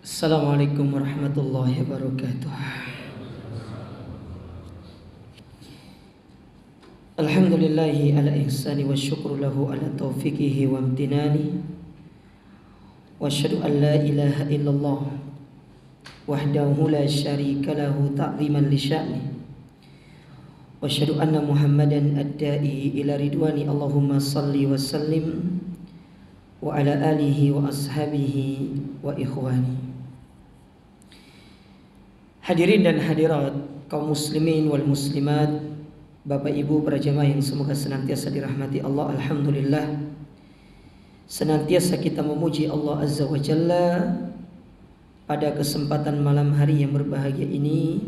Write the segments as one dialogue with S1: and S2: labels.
S1: Assalamualaikum warahmatullahi wabarakatuh. Alhamdulillahi ala ihsani wa syukru lahu ala taufiqihi wa amtinani. Wa asyhadu an la ilaha illallah wahdahu la syarika lahu ta'ziman li sya'ni. Wa asyhadu anna Muhammadan ad-da'i ila ridwani. Allahumma salli wa sallim wa ala alihi wa ashabihi wa ikhwani. Hadirin dan hadirat kaum muslimin wal muslimat, Bapak Ibu para jamaah yang semoga senantiasa dirahmati Allah. Alhamdulillah, senantiasa kita memuji Allah Azza wa Jalla pada kesempatan malam hari yang berbahagia ini.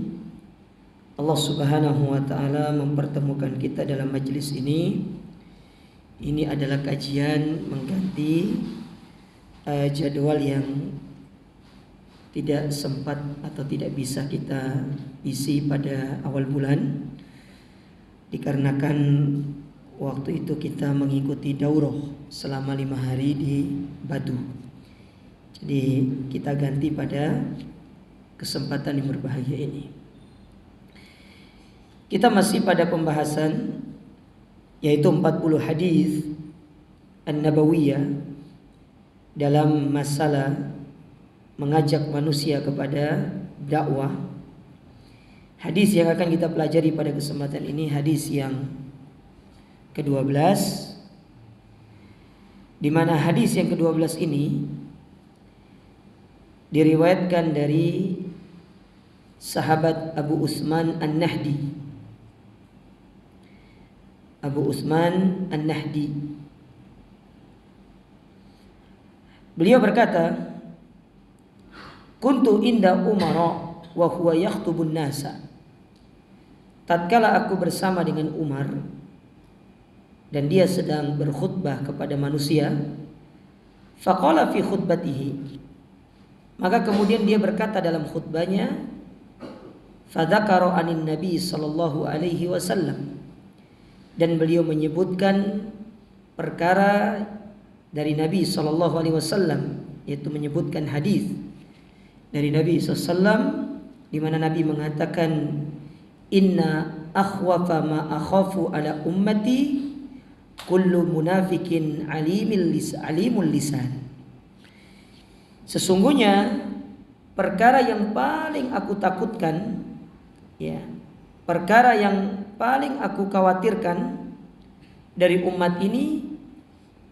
S1: Allah Subhanahu wa taala mempertemukan kita dalam majelis ini. Ini adalah kajian mengganti jadwal yang tidak sempat atau tidak bisa kita isi pada awal bulan, dikarenakan waktu itu kita mengikuti daurah selama 5 hari di Batu. Jadi kita ganti pada kesempatan yang berbahagia ini. Kita masih pada pembahasan yaitu 40 hadis an-nabawiyah dalam masalah mengajak manusia kepada dakwah. Hadis yang akan kita pelajari pada kesempatan ini hadis yang ke-12, di mana hadis yang ke-12 ini diriwayatkan dari sahabat Abu Utsman An-Nahdi. Abu Utsman An-Nahdi, beliau berkata, kuntu inda Umar wa huwa yakhtubun nasa. Tatkala aku bersama dengan Umar dan dia sedang berkhutbah kepada manusia, faqala fi khutbatihi, maka kemudian dia berkata dalam khutbahnya, fadzakara anin nabi sallallahu alaihi wasallam, dan beliau menyebutkan perkara dari Nabi sallallahu alaihi wasallam, yaitu menyebutkan hadis dari Nabi SAW, di mana Nabi mengatakan, inna akhwafa ma akhafu ala ummati kullu munafikin alimul lisan. Sesungguhnya perkara yang paling aku takutkan, ya, perkara yang paling aku khawatirkan dari umat ini,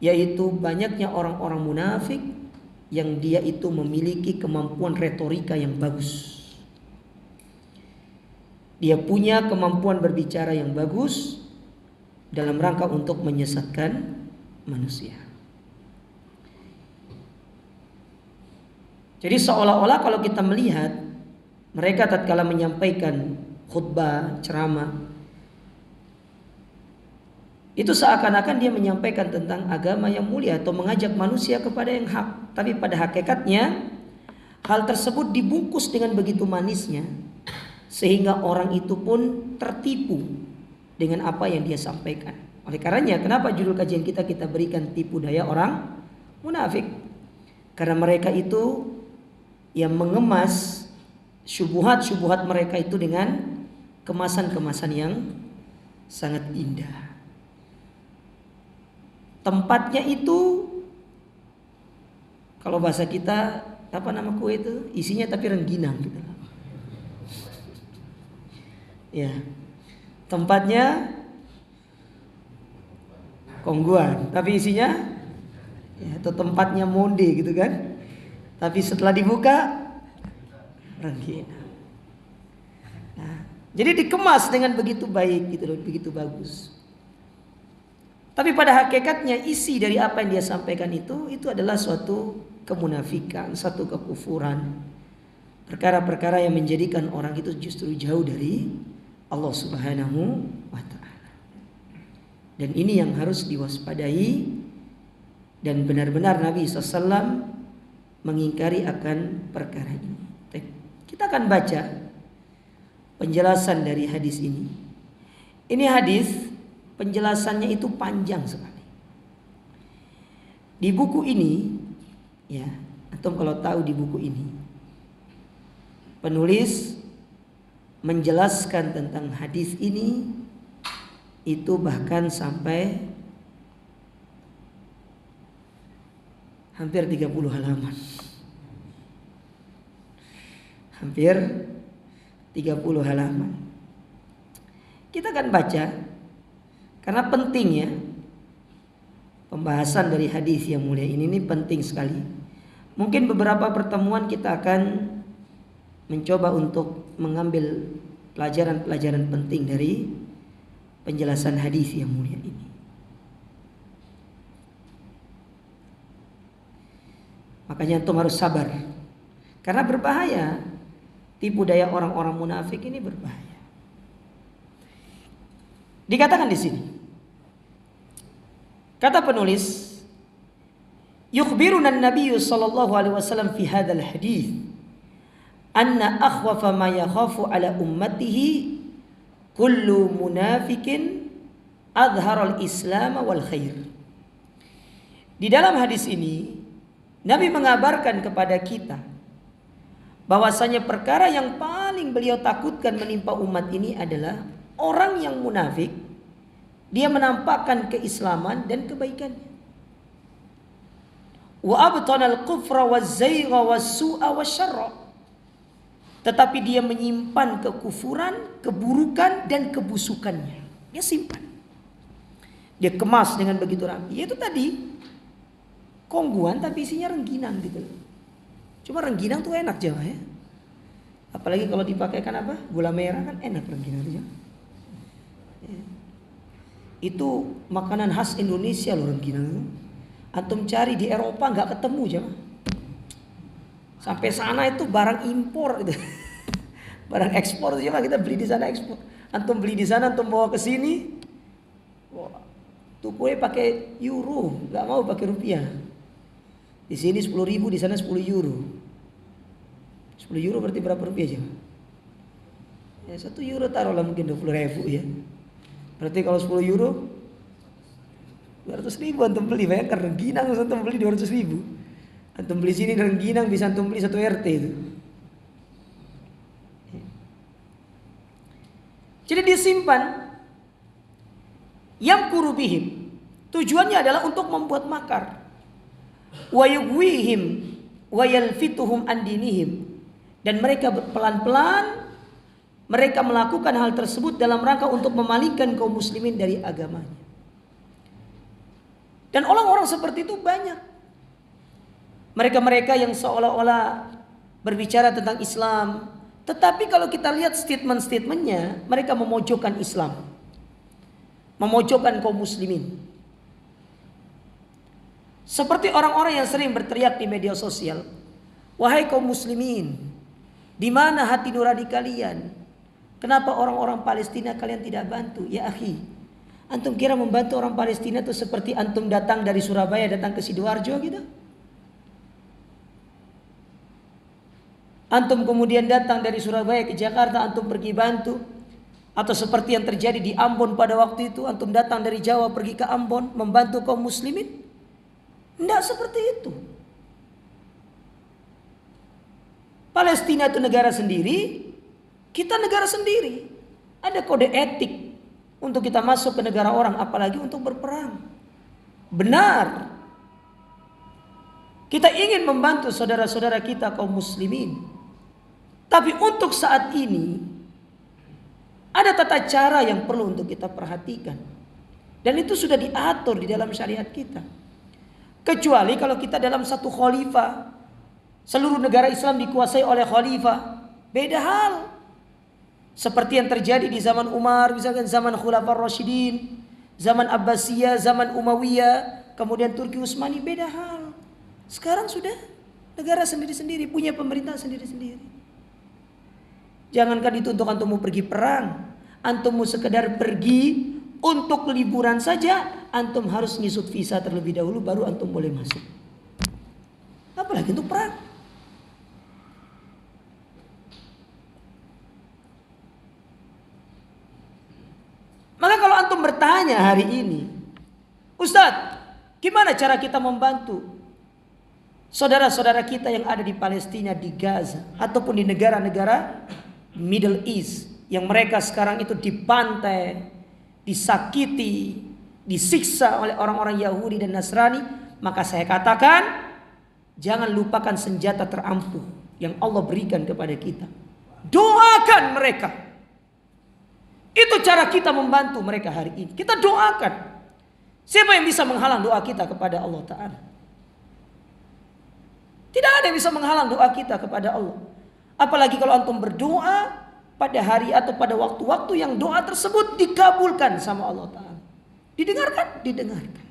S1: yaitu banyaknya orang-orang munafik yang dia itu memiliki kemampuan retorika yang bagus. Dia punya kemampuan berbicara yang bagus dalam rangka untuk menyesatkan manusia. Jadi seolah-olah kalau kita melihat mereka tatkala menyampaikan khutbah, ceramah, itu seakan-akan dia menyampaikan tentang agama yang mulia atau mengajak manusia kepada yang hak. Tapi pada hakikatnya hal tersebut dibungkus dengan begitu manisnya, sehingga orang itu pun tertipu dengan apa yang dia sampaikan. Oleh karenanya kenapa judul kajian kita berikan tipu daya orang munafik. Karena mereka itu yang mengemas syubhat-syubhat mereka itu dengan kemasan-kemasan yang sangat indah. Tempatnya itu, kalau bahasa kita apa nama kue itu, isinya tapi rengginang gitu. Ya, tempatnya kongguan, tapi isinya ya, atau tempatnya monde gitu kan. Tapi setelah dibuka rengginang. Nah, jadi dikemas dengan begitu baik gitu loh, begitu bagus. Tapi pada hakikatnya isi dari apa yang dia sampaikan itu adalah suatu kemunafikan, satu kekufuran. perkara-perkara yang menjadikan orang itu justru jauh dari Allah Subhanahu wa ta'ala. Dan ini yang harus diwaspadai, dan benar-benar Nabi SAW mengingkari akan perkara ini. Kita akan baca penjelasan dari hadis ini. Ini hadis penjelasannya itu panjang sekali. Di buku ini, ya, antum kalau tahu di buku ini, penulis menjelaskan tentang hadis ini itu bahkan sampai hampir 30 halaman. Hampir 30 halaman. Kita akan baca karena penting ya. Pembahasan dari hadis yang mulia ini penting sekali. Mungkin beberapa pertemuan kita akan mencoba untuk mengambil pelajaran-pelajaran penting dari penjelasan hadis yang mulia ini. Makanya antum harus sabar. Karena berbahaya. Tipu daya orang-orang munafik ini berbahaya. Dikatakan di sini. Kata penulis, yukhbiruna an-nabiy sallallahu alaihi wasallam fi hadzal hadits anna akhwafa ma yakhafu ala ummatihi kullu munafikin adhara al-islam wal khair. Di dalam hadis ini Nabi mengabarkan kepada kita bahwasanya perkara yang paling beliau takutkan menimpa umat ini adalah orang yang munafik. Dia menampakkan keislaman dan kebaikannya. Wa abtanal kufra waz-zaygha was-su'a wasyarra. Tetapi dia menyimpan kekufuran, keburukan dan kebusukannya. Dia simpan. Dia kemas dengan begitu rapi. Itu tadi kongguan tapi isinya rengginang gitu. Cuma rengginang tuh enak Jawa ya. Apalagi kalau dipakaikan apa? Gula merah kan enak rengginang itu. Itu makanan khas Indonesia loh rengginang. Antum cari di Eropa nggak ketemu Jawa. Sampai sana itu barang impor gitu. Barang ekspor cuma kita beli di sana ekspor. Antum beli di sana, antum bawa ke sini. Tuh kue pakai euro, nggak mau pakai rupiah. Di sini 10.000, di sana 10 euro. 10 euro berarti berapa rupiah Jawa? Ya 1 euro taruhlah mungkin 20.000 ya. Berarti kalau 10 euro 200.000 antum beli. Bayangkan rengginang antum beli 200.000. Antum beli sini rengginang bisa antum beli 1 RT itu. Jadi disimpan. Yamkuru bihim. Tujuannya adalah untuk membuat makar. Wa yugwihim wa yalfituhum an dinihim. Dan mereka pelan-pelan mereka melakukan hal tersebut dalam rangka untuk memalingkan kaum muslimin dari agamanya. Dan orang-orang seperti itu banyak. Mereka-mereka yang seolah-olah berbicara tentang Islam, tetapi kalau kita lihat statement-statementnya, mereka memojokkan Islam, memojokkan kaum muslimin. Seperti orang-orang yang sering berteriak di media sosial, wahai kaum muslimin, di mana hati nurani kalian? Kenapa orang-orang Palestina kalian tidak bantu? Ya akhi, antum kira membantu orang Palestina itu seperti antum datang dari Surabaya datang ke Sidoarjo gitu? Antum kemudian datang dari Surabaya ke Jakarta, antum pergi bantu? Atau seperti yang terjadi di Ambon pada waktu itu, antum datang dari Jawa pergi ke Ambon membantu kaum muslimin? Tidak seperti itu. Palestina itu negara sendiri, kita negara sendiri. Ada kode etik untuk kita masuk ke negara orang, apalagi untuk berperang. Benar. Kita ingin membantu saudara-saudara kita kaum muslimin. Tapi untuk saat ini ada tata cara yang perlu untuk kita perhatikan. Dan itu sudah diatur di dalam syariat kita. Kecuali kalau kita dalam satu khalifah, seluruh negara Islam dikuasai oleh khalifah, beda hal. Seperti yang terjadi di zaman Umar, misalkan zaman Khulafaur Rasyidin, zaman Abbasiyah, zaman Umayyah, kemudian Turki Utsmani, beda hal. Sekarang sudah negara sendiri-sendiri, punya pemerintah sendiri-sendiri. Jangankan itu untuk antum mau pergi perang, antum mau sekedar pergi untuk liburan saja, antum harus ngisut visa terlebih dahulu baru antum boleh masuk. Apalagi untuk perang. Maka kalau antum bertanya hari ini, Ustadz, gimana cara kita membantu saudara-saudara kita yang ada di Palestina, di Gaza, ataupun di negara-negara Middle East, yang mereka sekarang itu dibantai, disakiti, disiksa oleh orang-orang Yahudi dan Nasrani? Maka saya katakan, jangan lupakan senjata terampuh yang Allah berikan kepada kita. Doakan mereka. Itu cara kita membantu mereka hari ini. Kita doakan. Siapa yang bisa menghalang doa kita kepada Allah Ta'ala? Tidak ada yang bisa menghalang doa kita kepada Allah. Apalagi kalau antum berdoa pada hari atau pada waktu-waktu yang doa tersebut dikabulkan sama Allah Ta'ala. Didengarkan? Didengarkan.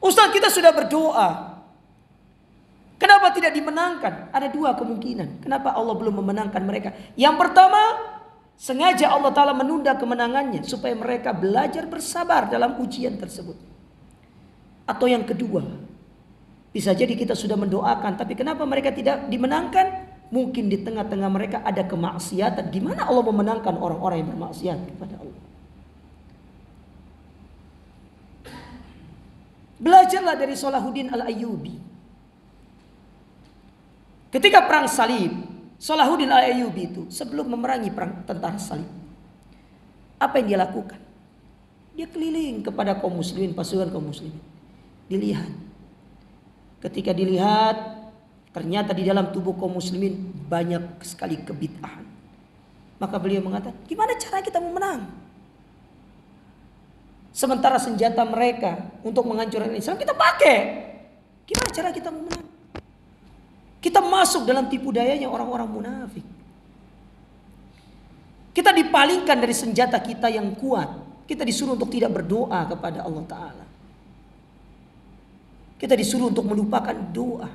S1: Ustaz, kita sudah berdoa, kenapa tidak dimenangkan? Ada dua kemungkinan. Kenapa Allah belum memenangkan mereka? Yang pertama, sengaja Allah Ta'ala menunda kemenangannya supaya mereka belajar bersabar dalam ujian tersebut. Atau yang kedua, bisa jadi kita sudah mendoakan, tapi kenapa mereka tidak dimenangkan? Mungkin di tengah-tengah mereka ada kemaksiatan. Gimana Allah memenangkan orang-orang yang bermaksiat kepada Allah? Belajarlah dari Salahuddin Al-Ayyubi. Ketika perang salib, Salahuddin Al-Ayyubi itu sebelum memerangi perang tentara salib, apa yang dia lakukan? Dia keliling kepada kaum muslimin, pasukan kaum muslimin. Dilihat. Ketika dilihat, ternyata di dalam tubuh kaum muslimin banyak sekali kebid'ahan. Maka beliau mengatakan, gimana cara kita memenang? Sementara senjata mereka untuk menghancurkan Islam kita pakai. Gimana cara kita memenang? Kita masuk dalam tipu dayanya orang-orang munafik. Kita dipalingkan dari senjata kita yang kuat. Kita disuruh untuk tidak berdoa kepada Allah Ta'ala. Kita disuruh untuk melupakan doa.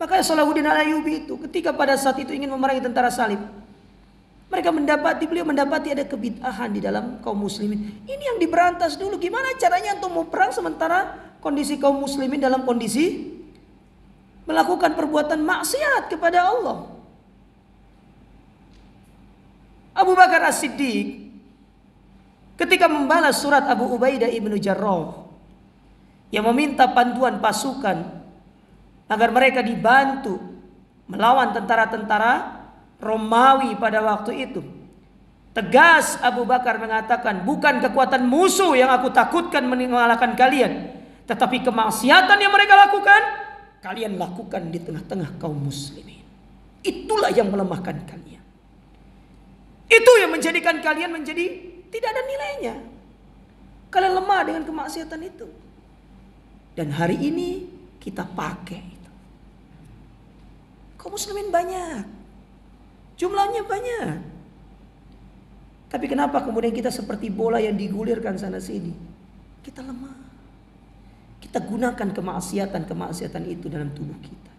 S1: Maka Salahuddin Al-Ayyubi itu ketika pada saat itu ingin memerangi tentara salib, beliau mendapati ada kebid'ahan di dalam kaum muslimin. Ini yang diberantas dulu. Gimana caranya untuk mau perang sementara kondisi kaum muslimin dalam kondisi melakukan perbuatan maksiat kepada Allah. Abu Bakar As-Siddiq ketika membalas surat Abu Ubaidah ibnu Jarrah yang meminta bantuan pasukan agar mereka dibantu melawan tentara-tentara Romawi pada waktu itu, tegas Abu Bakar mengatakan, bukan kekuatan musuh yang aku takutkan mengalahkan kalian, tetapi kemaksiatan yang mereka lakukan, kalian lakukan di tengah-tengah kaum muslimin. Itulah yang melemahkan kalian. Itu yang menjadikan kalian menjadi tidak ada nilainya. Kalian lemah dengan kemaksiatan itu. Dan hari ini kita pakai itu. Kaum muslimin banyak. Jumlahnya banyak. Tapi kenapa kemudian kita seperti bola yang digulirkan sana sini? Kita lemah. Kita gunakan kemaksiatan itu dalam tubuh kita.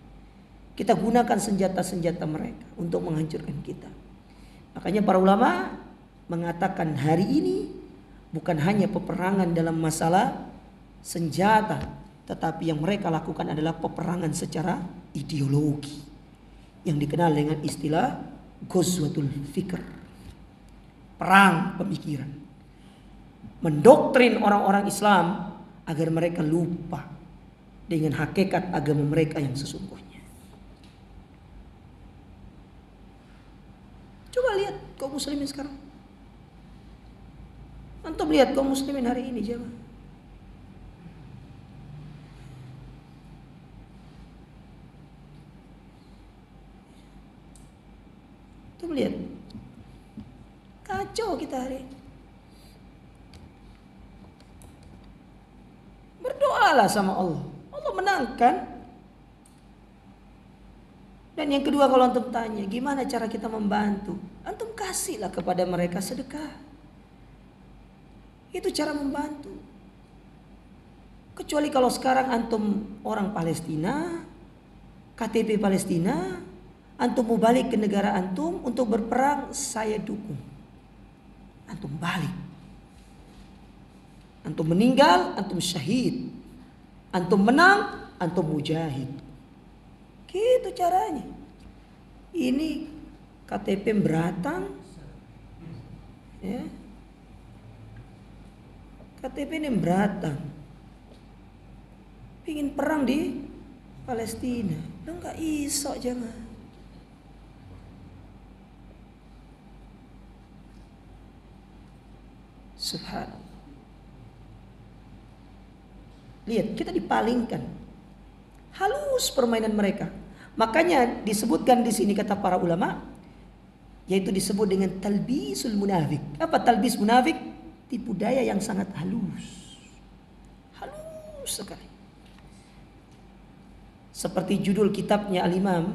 S1: Kita gunakan senjata-senjata mereka untuk menghancurkan kita. Makanya para ulama mengatakan hari ini bukan hanya peperangan dalam masalah senjata, tetapi yang mereka lakukan adalah peperangan secara ideologi yang dikenal dengan istilah Ghazwatul Fikr, perang pemikiran, mendoktrin orang-orang Islam agar mereka lupa dengan hakikat agama mereka yang sesungguhnya. Coba lihat kaum muslimin sekarang. Antum lihat kaum muslimin hari ini, jemaah. Antum lihat. Kacau kita hari ini. Berdoalah sama Allah. Allah menangkan. Dan yang kedua, kalau antum tanya, gimana cara kita membantu? Antum kasihlah kepada mereka sedekah. Itu cara membantu. Kecuali kalau sekarang antum orang Palestina, KTP Palestina, antum mau balik ke negara antum untuk berperang, saya dukung. Antum balik. Antum meninggal, antum syahid. Antum menang, antum mujahid. Gitu caranya. Ini KTP beratang, ya. KTP ini beratang. Pingin perang di Palestina, lo nggak iso jangan. Subhanallah. Lihat, kita dipalingkan. Halus permainan mereka. Makanya disebutkan di sini kata para ulama, yaitu disebut dengan talbisul munafik. Apa talbis munafik? Tipu daya yang sangat halus. Halus sekali. Seperti judul kitabnya Al-Imam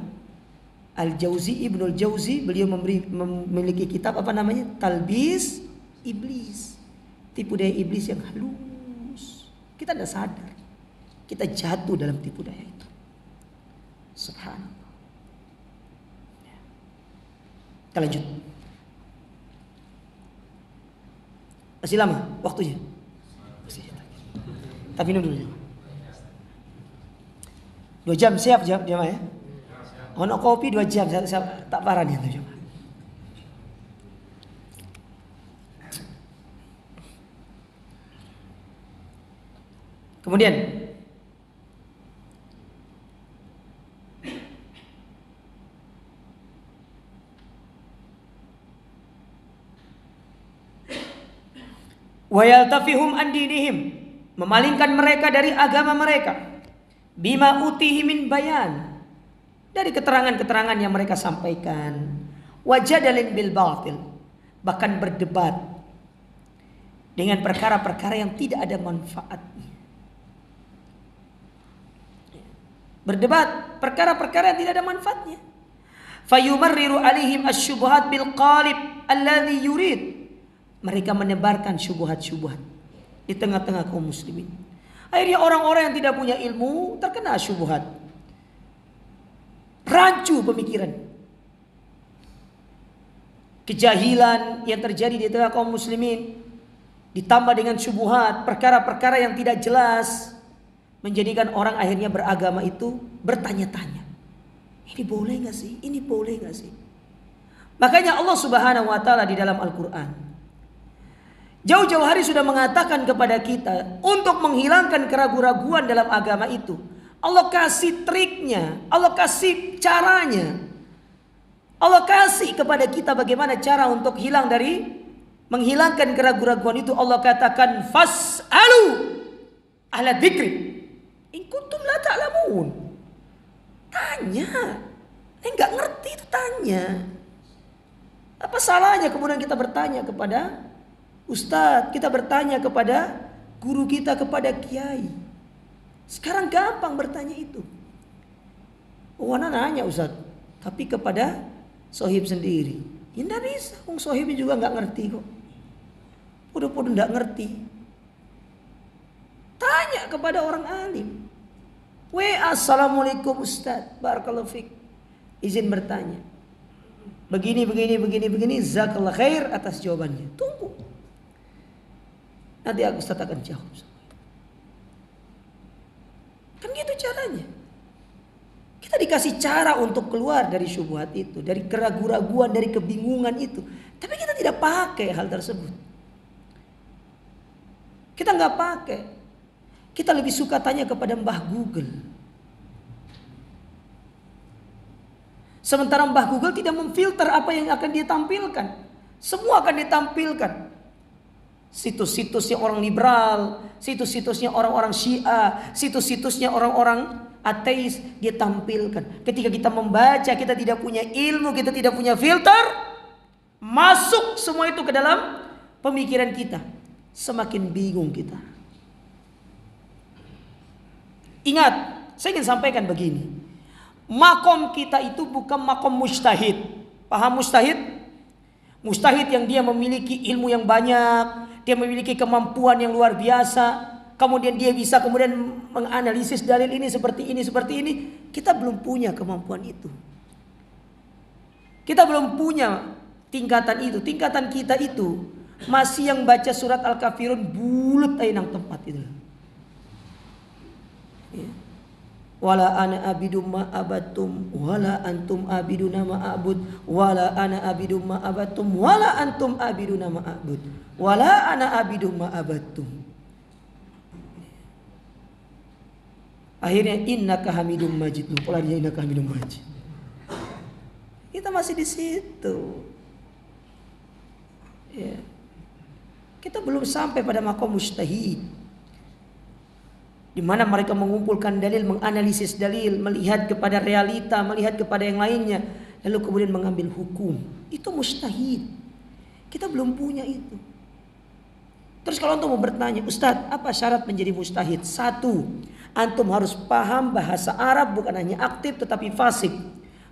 S1: Al-Jauzi, Ibnul Jauzi, beliau memiliki kitab apa namanya? Talbis Iblis. Tipu daya iblis yang halus. Kita tidak sadar. Kita jatuh dalam tipu daya itu. Subhanallah. Kita lanjut. Masih lama waktunya? Masih. Tapi minum dulu. 2 jam siap jamaah ya? Ono kopi 2 jam, saya tak parah nih jamaah. Kemudian wa yaltafihum an dinihim, memalingkan mereka dari agama mereka, bima utihi min bayan, dari keterangan-keterangan yang mereka sampaikan, wajadalin bil batil, bahkan berdebat dengan perkara-perkara yang tidak ada manfaatnya. Berdebat perkara-perkara yang tidak ada manfaatnya. Fayumarriru alaihim asyubuhat bil qalib alladhi yurid. Mereka menebarkan syubhat-syubhat di tengah-tengah kaum muslimin. Akhirnya orang-orang yang tidak punya ilmu terkena syubhat. Rancu pemikiran. Kejahilan yang terjadi di tengah kaum muslimin ditambah dengan syubhat, perkara-perkara yang tidak jelas, menjadikan orang akhirnya beragama itu bertanya-tanya. Ini boleh gak sih? Ini boleh gak sih? Makanya Allah Subhanahu wa ta'ala di dalam Al-Quran jauh-jauh hari sudah mengatakan kepada kita untuk menghilangkan keraguan-raguan dalam agama itu. Allah kasih triknya, Allah kasih caranya. Allah kasih kepada kita bagaimana cara untuk hilang dari menghilangkan keraguan-raguan itu. Allah katakan fas'alu ahla dzikri in kuntum la ta'lamun. Tanya. Enggak ngerti itu tanya. Apa salahnya kemudian kita bertanya kepada ustadz, kita bertanya kepada guru kita, kepada kiai. Sekarang gampang bertanya itu. Oh, anak nanya ustadz, tapi kepada sohib sendiri. Ya enggak bisa, sohibnya juga enggak ngerti kok. Udah enggak ngerti. Tanya kepada orang alim. Assalamualaikum Ustaz, barakallahu fiik. Izin bertanya. Begini. Jazakallah khair atas jawabannya. Tunggu. Nanti Ustaz akan jawab. Kan gitu caranya. Kita dikasih cara untuk keluar dari syubhat itu, dari keraguan-raguan, dari kebingungan itu. Tapi kita tidak pakai hal tersebut. Kita nggak pakai. Kita lebih suka tanya kepada Mbah Google. Sementara Mbah Google tidak memfilter apa yang akan dia tampilkan. Semua akan ditampilkan. Situs-situsnya orang liberal, situs-situsnya orang-orang Syiah, situs-situsnya orang-orang ateis dia tampilkan. Ketika kita membaca, kita tidak punya ilmu, kita tidak punya filter, masuk semua itu ke dalam pemikiran kita. Semakin bingung kita. Ingat, saya ingin sampaikan begini. Makom kita itu bukan makom mujtahid. Paham mujtahid? Mujtahid yang dia memiliki ilmu yang banyak, dia memiliki kemampuan yang luar biasa. kemudian dia bisa kemudian menganalisis dalil ini seperti ini, seperti ini. Kita belum punya kemampuan itu. Kita belum punya tingkatan itu. Tingkatan kita itu masih yang baca surat Al-Kafirun bulut aja nang tempat itu. Ya. Wala ana abidum ma abatum wala antum abiduna ma abud wala ana abidum ma abatum wala antum abiduna ma abud wala ana abidum ma abatum. Akhirnya innaka hamidum majid. Pola dia innaka hamidum majid. Kita masih di situ. Ya. Kita belum sampai pada makom mujtahid, di mana mereka mengumpulkan dalil, menganalisis dalil, melihat kepada realita, melihat kepada yang lainnya, lalu kemudian mengambil hukum. Itu mujtahid. Kita belum punya itu. Terus kalau antum mau bertanya, Ustadz, apa syarat menjadi mujtahid? 1, antum harus paham bahasa Arab, bukan hanya aktif tetapi fasih.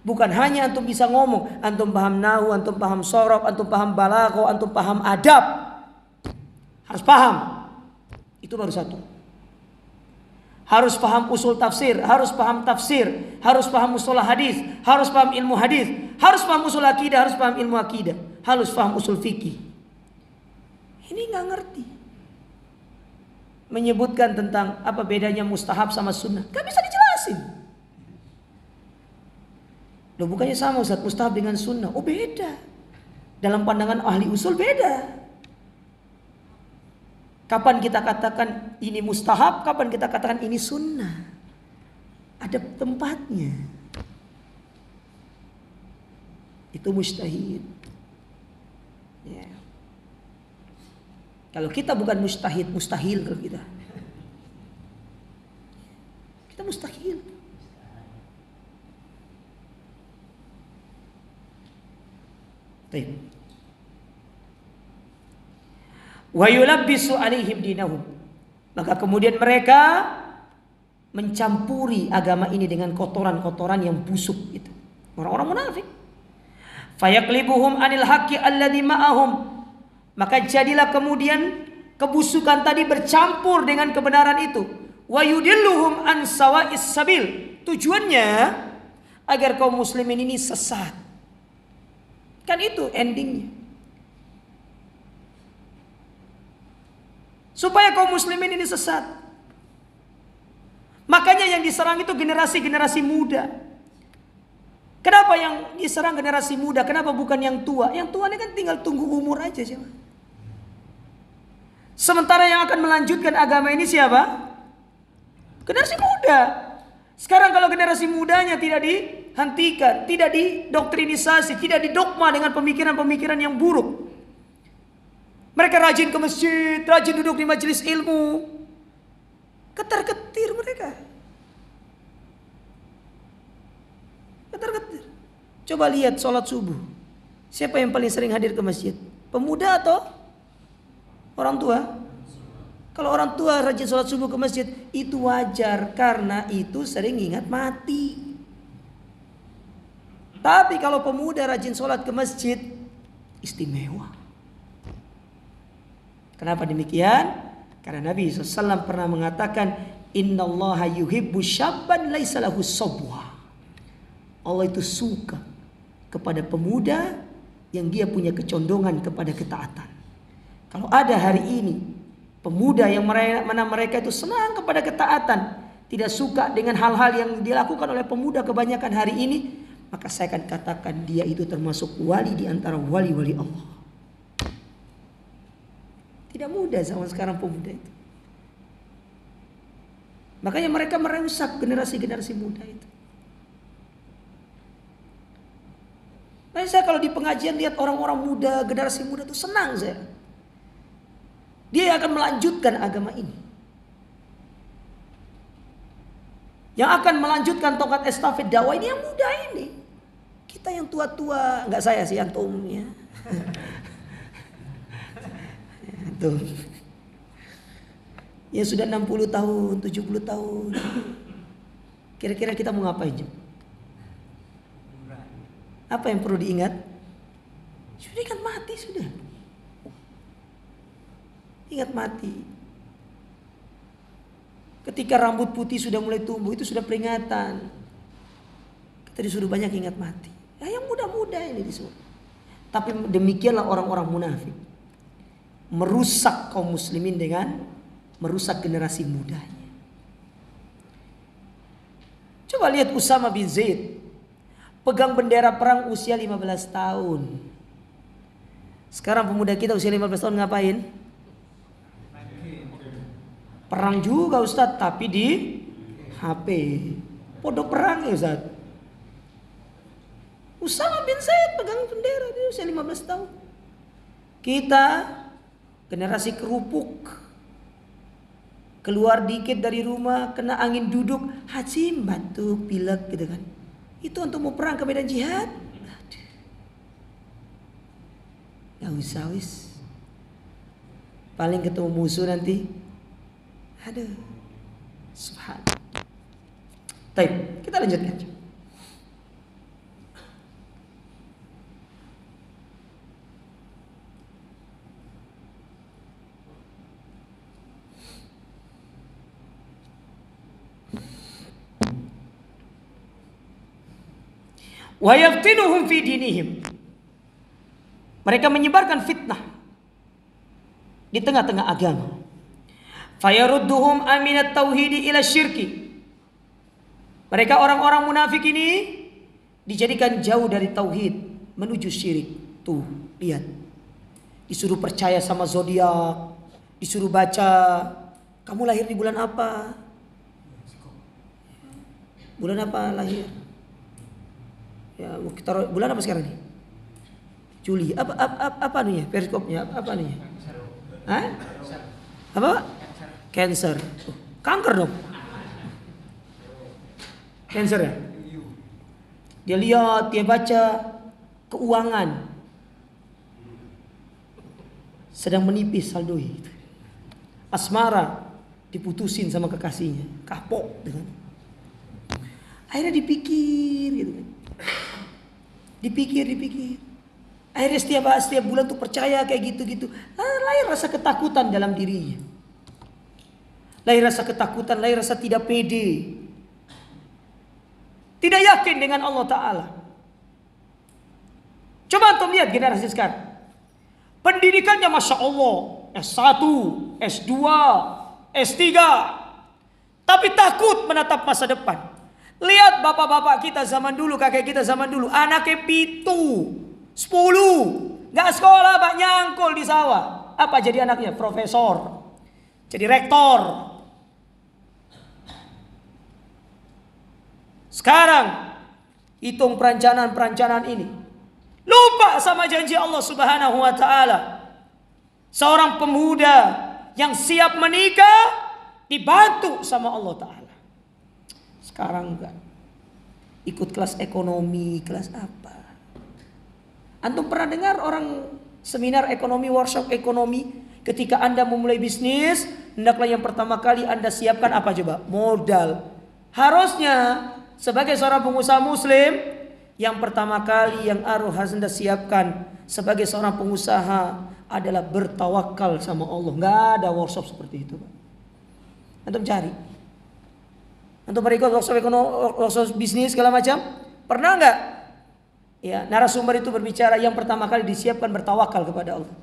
S1: Bukan hanya antum bisa ngomong, antum paham nahwu, antum paham sorof, antum paham balaghah, antum paham adab. Harus paham. Itu baru 1. Harus paham usul tafsir, harus paham tafsir, harus paham mustalah hadis, harus paham ilmu hadis, harus paham usul akidah, harus paham ilmu akidah, harus paham usul fikih. Ini nggak ngerti. Menyebutkan tentang apa bedanya mustahab sama sunnah, nggak bisa dijelasin. Loh, bukannya sama Ustaz, mustahab dengan sunnah? Oh beda. Dalam pandangan ahli usul beda. Kapan kita katakan ini mustahab, kapan kita katakan ini sunnah. Ada tempatnya. Itu mujtahid. Ya. Kalau kita bukan mujtahid, mustahil kalau kita. Kita mustahil. Baik. Wa yulabbisu alaihim dinahum. Maka kemudian mereka mencampuri agama ini dengan kotoran-kotoran yang busuk itu. Orang-orang munafik. Fayaqlibuhum anil haqqi alladhi ma'ahum. Maka jadilah kemudian kebusukan tadi bercampur dengan kebenaran itu. Wa yudilluhum an sawa'is sabil. Tujuannya agar kaum muslimin ini sesat. Kan itu endingnya. Supaya kaum muslimin ini sesat. Makanya yang diserang itu generasi-generasi muda. Kenapa yang diserang generasi muda? Kenapa bukan yang tua? Yang tua ini kan tinggal tunggu umur aja siapa? Sementara yang akan melanjutkan agama ini siapa? Generasi muda. Sekarang kalau generasi mudanya tidak dihentikan, tidak didoktrinisasi, tidak didogma dengan pemikiran-pemikiran yang buruk. Mereka rajin ke masjid, rajin duduk di majelis ilmu. Ketar-ketir mereka. Ketar-ketir. Coba lihat sholat subuh. Siapa yang paling sering hadir ke masjid? Pemuda atau orang tua? Kalau orang tua rajin sholat subuh ke masjid, itu wajar. Karena itu sering ingat mati. Tapi kalau pemuda rajin sholat ke masjid, istimewa. Kenapa demikian? Karena Nabi SAW pernah mengatakan, Innallaha yuhibbu syabban laisa lahu sabwa. Allah itu suka kepada pemuda yang dia punya kecondongan kepada ketaatan. Kalau ada hari ini pemuda yang mana mereka itu senang kepada ketaatan, tidak suka dengan hal-hal yang dilakukan oleh pemuda kebanyakan hari ini, maka saya akan katakan dia itu termasuk wali di antara wali-wali Allah. Tidak mudah zaman sekarang pemuda itu. Makanya mereka merusak generasi-generasi muda itu. Nah, saya kalau di pengajian lihat orang-orang muda, generasi muda itu senang saya. Dia akan melanjutkan agama ini. Yang akan melanjutkan tongkat estafet dakwah ini yang muda ini. Kita yang tua-tua, enggak saya sih, antum ya. Tuh. Ya sudah 60 tahun, 70 tahun. Kira-kira kita mau ngapain? Apa yang perlu diingat? Sudah ingat mati sudah. Ingat mati. Ketika rambut putih sudah mulai tumbuh, itu sudah peringatan. Kita disuruh banyak ingat mati. Ya, yang muda-muda ini disuruh. Tapi demikianlah orang-orang munafik. Merusak kaum muslimin dengan merusak generasi mudanya. Coba lihat Usama bin Zaid. Pegang bendera perang usia 15 tahun. Sekarang pemuda kita usia 15 tahun ngapain? Perang juga Ustadz, tapi di HP. Podok perang ya Ustadz. Usama bin Zaid pegang bendera dia usia 15 tahun. Kita generasi kerupuk. Keluar dikit dari rumah, kena angin duduk, hacim, batuk, pilek gitu kan. Itu untuk mau perang ke medan jihad. Gak usah wis. Paling ketemu musuh nanti. Aduh. Subhanallah. Baik, kita lanjutkan. Wa yaftinuhum fi dinihim. Mereka menyebarkan fitnah di tengah-tengah agama. Fayarudduhum aminat tauhidi ila syirki. Mereka orang-orang munafik ini dijadikan jauh dari tauhid menuju syirik. Tuh, lihat. Disuruh percaya sama zodiak, disuruh baca kamu lahir di bulan apa? Bulan apa lahir? Ya, kita bulan apa sekarang nih? Juli. Apa nih? Periskopnya apa nih? Hah? Apa? Cancer. Kanker dong. Cancer ya? Dia lihat, dia baca keuangan. Sedang menipis saldo itu. Asmara diputusin sama kekasihnya. Kapok dengan. Akhirnya dipikir gitu kan. Dipikir. Akhirnya setiap bulan tuh percaya kayak gitu-gitu. Lahir rasa ketakutan dalam dirinya. Lahir rasa ketakutan, lahir rasa tidak pede. Tidak yakin dengan Allah Ta'ala. Coba antum lihat generasi sekarang. Pendidikannya Masya Allah. S1, S2, S3. Tapi takut menatap masa depan. Lihat bapak-bapak kita zaman dulu, kakek kita zaman dulu. Anaknya 7, 10. Gak sekolah, Pak, nyangkul di sawah. Apa jadi anaknya? Profesor. Jadi rektor. Sekarang hitung perencanaan ini. Lupa sama janji Allah Subhanahu wa ta'ala. Seorang pemuda yang siap menikah dibantu sama Allah Ta'ala. Sekarang enggak. Ikut kelas ekonomi, kelas apa? Antum pernah dengar orang seminar ekonomi, workshop ekonomi? Ketika Anda memulai bisnis, hendaklah yang pertama kali Anda siapkan apa coba? Modal. Harusnya sebagai seorang pengusaha muslim, yang pertama kali yang harus Anda siapkan sebagai seorang pengusaha adalah bertawakal sama Allah. Enggak ada workshop seperti itu, Pak. Antum cari. Antum berikut workshop ekonomi, workshop bisnis segala macam. Pernah enggak? Ya, narasumber itu berbicara yang pertama kali disiapkan bertawakal kepada Allah.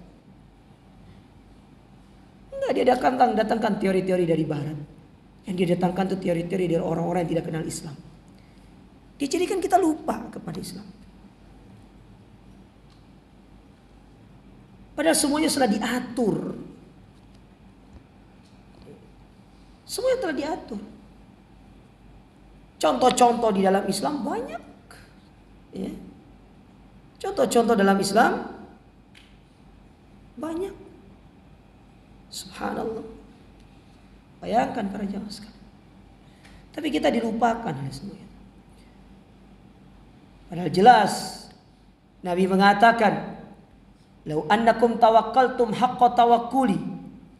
S1: Enggak, dia datangkan teori-teori dari barat. Yang dia datangkan itu teori-teori dari orang-orang yang tidak kenal Islam. Dijadikan kita lupa kepada Islam. Padahal semuanya sudah diatur. Semuanya telah diatur. Contoh-contoh di dalam Islam banyak. Ya. Contoh-contoh dalam Islam banyak. Subhanallah. Bayangkan para jamaah sekalian. Tapi kita dilupakan oleh semuanya. Padahal jelas Nabi mengatakan, "Lau annakum tawakkaltum haqqa tawakkuli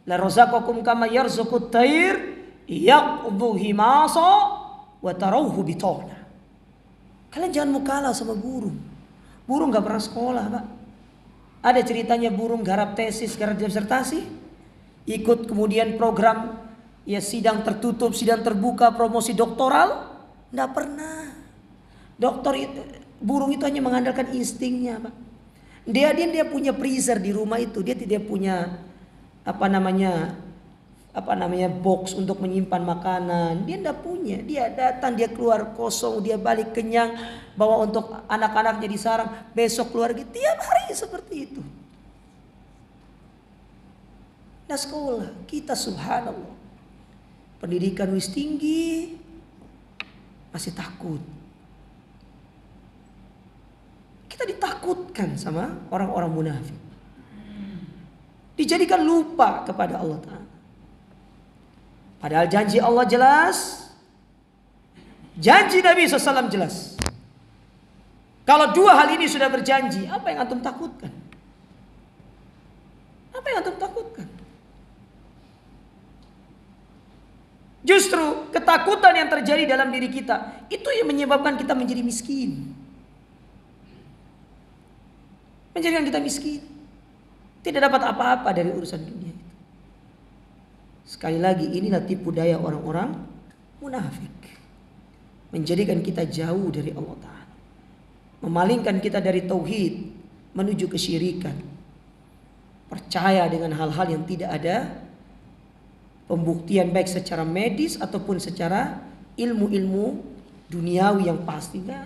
S1: la razaqakum kama yarzuqut tayr yaqdu himasa wa tarawhu bitona." Kalian jangan mau kalah sama burung. Burung gak pernah sekolah, Pak. Ada ceritanya burung garap tesis, garap disertasi, ikut kemudian program Ya sidang tertutup, sidang terbuka, promosi doktoral, enggak pernah. Burung itu hanya mengandalkan instingnya, Pak. Dia punya freezer di rumah itu, dia tidak punya apa namanya box untuk menyimpan makanan. Dia tidak punya. Dia datang, dia keluar kosong, dia balik kenyang, bawa untuk anak-anaknya di sarang, besok keluar lagi. Tiap hari seperti itu. Nah sekolah kita subhanallah, pendidikan wis tinggi, masih takut. Kita ditakutkan sama orang-orang munafik. Dijadikan lupa kepada Allah Ta'ala. Padahal janji Allah jelas, janji Nabi SAW jelas. Kalau dua hal ini sudah berjanji, apa yang antum takutkan? Apa yang antum takutkan? Justru ketakutan yang terjadi dalam diri kita, itu yang menyebabkan kita menjadi miskin. Menjadikan kita miskin. Tidak dapat apa-apa dari urusan dunia itu. Sekali lagi, inilah tipu daya orang-orang munafik. Menjadikan kita jauh dari Allah Ta'ala. Memalingkan kita dari tauhid menuju kesyirikan. Percaya dengan hal-hal yang tidak ada pembuktian baik secara medis ataupun secara ilmu-ilmu duniawi yang pasti kan.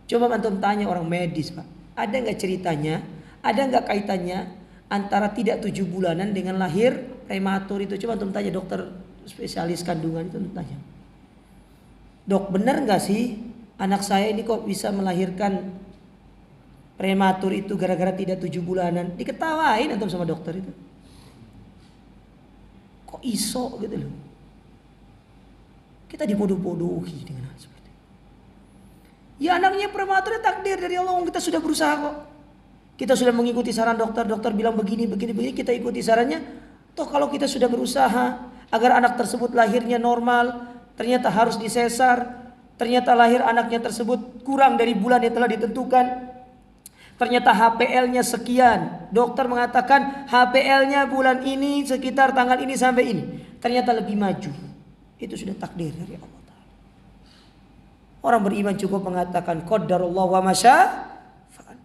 S1: Coba antum tanya orang medis, Pak, ada nggak ceritanya, ada nggak kaitannya antara tidak 7 bulanan dengan lahir prematur itu? Coba antum tanya dokter spesialis kandungan itu, antum tanya, dok benar nggak sih anak saya ini kok bisa melahirkan prematur itu gara-gara tidak 7 bulanan? Diketawain antum sama dokter itu. Kok iso gitu loh. Kita dibodoh-bodohi dengan hal seperti itu. Ya anaknya prematur, takdir dari Allah. Kita sudah berusaha kok. Kita sudah mengikuti saran dokter. Dokter bilang begini. Kita ikuti sarannya. Toh kalau kita sudah berusaha agar anak tersebut lahirnya normal, ternyata harus disesar. Ternyata lahir anaknya tersebut kurang dari bulan yang telah ditentukan. Ternyata HPL-nya sekian. Dokter mengatakan HPL-nya bulan ini sekitar tanggal ini sampai ini. Ternyata lebih maju. Itu sudah takdir dari Allah Ta'ala. Orang beriman cukup mengatakan qadarullah wa masya.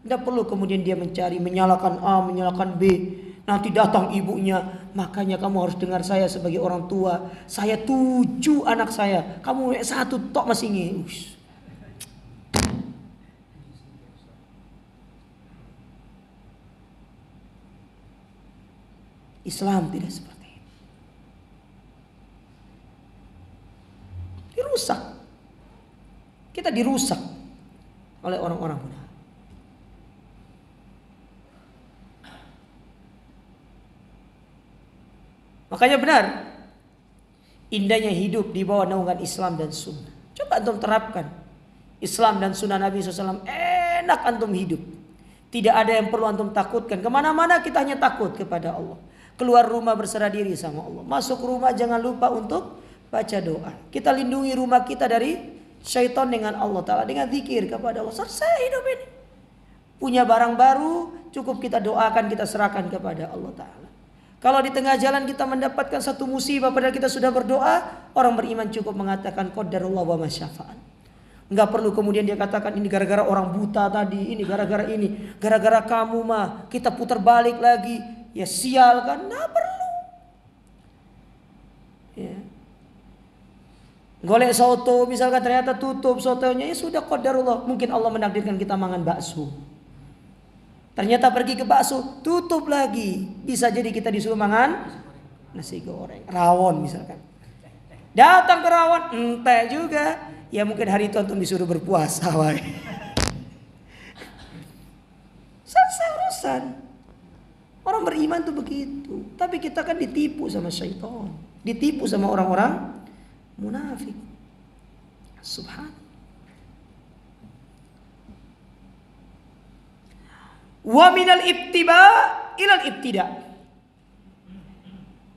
S1: Tidak perlu kemudian dia mencari, menyalahkan A, menyalahkan B. Nanti datang ibunya. Makanya kamu harus dengar saya sebagai orang tua. Saya 7 anak saya. Kamu 1 tok masih nge. Islam tidak seperti itu. Dirusak. Kita dirusak oleh orang-orang munafik. Makanya benar, indahnya hidup di bawah naungan Islam dan Sunnah. Coba antum terapkan Islam dan Sunnah Nabi SAW. Enak antum hidup. Tidak ada yang perlu antum takutkan. Kemana-mana kita hanya takut kepada Allah. Keluar rumah berserah diri sama Allah. Masuk rumah jangan lupa untuk baca doa. Kita lindungi rumah kita dari syaitan dengan Allah Ta'ala. Dengan zikir kepada Allah. Selesai hidup ini. Punya barang baru, cukup kita doakan, kita serahkan kepada Allah Ta'ala. Kalau di tengah jalan kita mendapatkan satu musibah padahal kita sudah berdoa, orang beriman cukup mengatakan qadarullah wa masyafa'an. Enggak perlu kemudian dia katakan ini gara-gara orang buta tadi, ini gara-gara ini, gara-gara kamu mah kita putar balik lagi. Ya sial kan, nggak perlu. Ya. Golek soto misalkan ternyata tutup sotonya, ya sudah qadarullah. Mungkin Allah menakdirkan kita makan bakso. Ternyata pergi ke bakso, tutup lagi. Bisa jadi kita disuruh makan nasi goreng, rawon misalkan. Datang ke rawon, ente juga. Ya mungkin hari itu antum disuruh berpuasa. Selesai urusan. Orang beriman tuh begitu. Tapi kita kan ditipu sama syaitan. Ditipu sama orang-orang munafik. Subhanallah. Wa minal ibtiba ilal ibtida.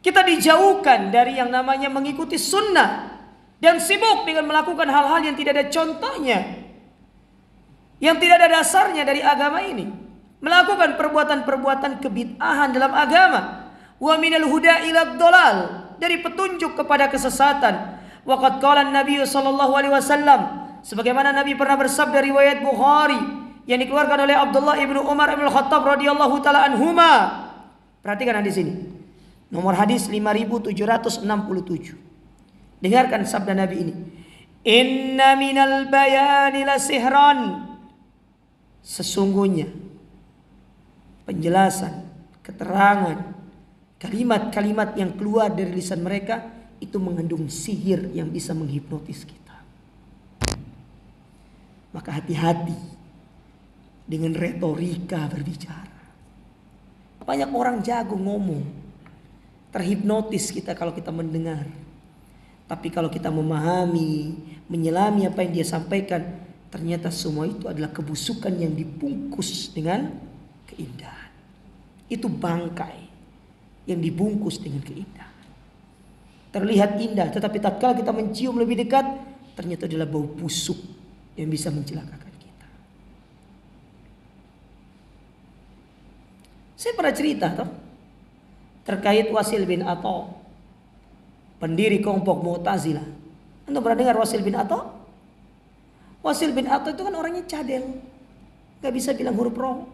S1: Kita dijauhkan dari yang namanya mengikuti sunnah. Dan sibuk dengan melakukan hal-hal yang tidak ada contohnya. Yang tidak ada dasarnya dari agama ini. Melakukan perbuatan-perbuatan kebid'ahan dalam agama. wa minal huda ila dhalal, dari petunjuk kepada kesesatan. Wa qad qala an-nabiy sallallahu alaihi wasallam, sebagaimana Nabi pernah bersabda, riwayat Bukhari yang dikeluarkan oleh Abdullah ibnu Umar ibnu Khattab radhiyallahu taala anhuma. Perhatikan hadis ini. Nomor hadis 5767. Dengarkan sabda Nabi ini. Inna minal bayani la sihran. Sesungguhnya penjelasan, keterangan, kalimat-kalimat yang keluar dari lisan mereka itu mengandung sihir yang bisa menghipnotis kita. Maka hati-hati dengan retorika berbicara. Banyak orang jago ngomong, terhipnotis kita kalau kita mendengar. Tapi kalau kita memahami, menyelami apa yang dia sampaikan, ternyata semua itu adalah kebusukan yang dibungkus dengan keindahan. Itu bangkai yang dibungkus dengan keindahan. Terlihat indah, tetapi tatkala kita mencium lebih dekat, ternyata adalah bau busuk yang bisa mencelakakan kita. Saya pernah cerita terkait Wasil bin Atha, pendiri kelompok Mu'tazilah. Anda pernah dengar Wasil bin Atha? Wasil bin Atha itu kan orangnya cadel, gak bisa bilang huruf ro.